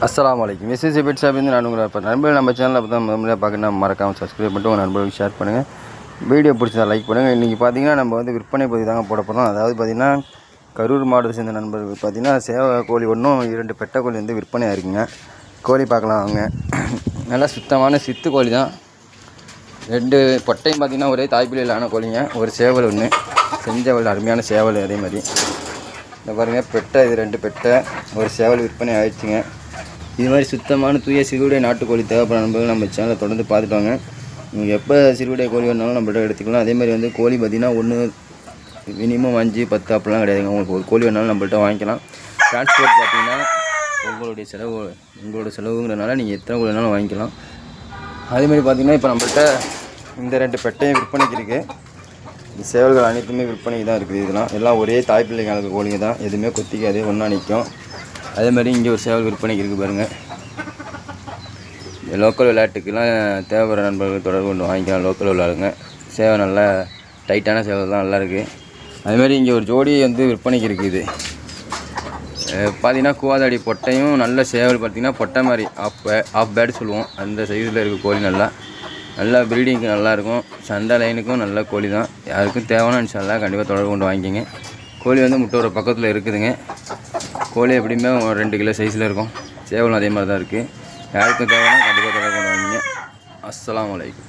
அஸ்ஸலாமு அலைக்கும். SSC bed ஷாப்லேருந்து நான் உங்களை இப்போ நண்பர்கள் நம்ம சேனலில் அப்போ தான் முதல்ல பார்க்கணும் மறக்காமல் சப்ஸ்கிரைப் பண்ணிட்டு உங்கள் நண்பர்களுக்கு ஷேர் பண்ணுங்கள். வீடியோ பிடிச்சதா லைக் பண்ணுங்கள். இன்றைக்கி பார்த்தீங்கன்னா நம்ம வந்து விற்பனை பதிவு தாங்க போட போகிறோம். அதாவது பார்த்திங்கன்னா கரூர் மாவட்டத்தை சேர்ந்த நண்பர்கள் பார்த்திங்கன்னா சேவை கோழி ஒன்றும் 2 பெட்டை கோழி வந்து விற்பனை ஆயிருக்குங்க. கோழி பார்க்கலாம் அவங்க. நல்லா சுத்தமான சித்து கோழி தான். 2 பொட்டையும் பார்த்திங்கன்னா ஒரே தாய்ப்பிள்ளையில் ஆன கோழிங்க. ஒரு சேவல் ஒன்று செஞ்சவள், அருமையான சேவல். அதே மாதிரி இந்த பாருங்கள் பெட்டை, இது 2 பெட்டை, ஒரு சேவல் விற்பனை ஆயிடுச்சுங்க. இது மாதிரி சுத்தமான தூய சிறுவிடை நாட்டுக்கோழி தேவைப்படுற நண்பர்கள் நம்ம சேனலை தொடர்ந்து பார்த்துட்டு வாங்க. நீங்கள் எப்போ சிறுவிடை கோழி வேணாலும் நம்மள்ட்ட எடுத்துக்கலாம். அதேமாதிரி வந்து கோழி பார்த்திங்கன்னா ஒன்று மினிமம் 5, 10 அப்படிலாம் கிடையாதுங்க. உங்களுக்கு ஒரு கோழி வேணாலும் நம்மள்ட்ட வாங்கிக்கலாம். டிரான்ஸ்போர்ட் பார்த்திங்கன்னா உங்களோட செலவுங்கிறதுனால நீங்கள் எத்தனை கோழி வேணாலும் வாங்கிக்கலாம். அதேமாதிரி பார்த்திங்கன்னா இப்போ நம்மள்ட்ட இந்த 2 பெட்டையும் விற்பனைக்கு இருக்குது. இந்த சேவல்கள் அனைத்துமே விற்பனைக்கு தான் இருக்குது. இதெல்லாம் எல்லாம் ஒரே தாய்ப்பிள்ளைங்க கோழிங்க தான். எதுவுமே கொத்திக்காது, ஒன்றா நிற்கும். அதே மாதிரி இங்கே ஒரு சேவல் விற்பனைக்கு இருக்குது பாருங்கள். லோக்கல் விளையாட்டுக்கெல்லாம் தேவைப்படுற நண்பர்கள் தொடர்பு கொண்டு வாங்கிக்கலாம். லோக்கல் விளையாடுங்க. சேவை நல்லா டைட்டான சேவை தான், நல்லா இருக்குது. அதேமாதிரி இங்கே ஒரு ஜோடி வந்து விற்பனைக்கு இருக்குது. பார்த்திங்கன்னா கூவாதாடி பொட்டையும் நல்ல சேவல் பார்த்திங்கன்னா பொட்டை மாதிரி ஆஃப் பேட் சொல்லுவோம். அந்த சைஸில் இருக்க கோழி நல்லா ப்ரீடிங்க்கு நல்லாயிருக்கும். சண்டை லைனுக்கும் நல்ல கோழி தான். யாருக்கும் தேவைன்னா இன்ஷால்லா கண்டிப்பாக தொடர்பு கொண்டு வாங்கிக்கிங்க. கோழி வந்து முட்டை ஒரு பக்கத்தில் இருக்குதுங்க. கோழி எப்படியுமே 2 கிலோ சைஸில் இருக்கும். சேவலும் அதே மாதிரி தான் இருக்குது. யாருக்கும் தேவைன்னா கண்டிப்பாக தொடர்பு கொண்டு வாங்கிங்க. அஸ்ஸலாமு அலைக்கும்.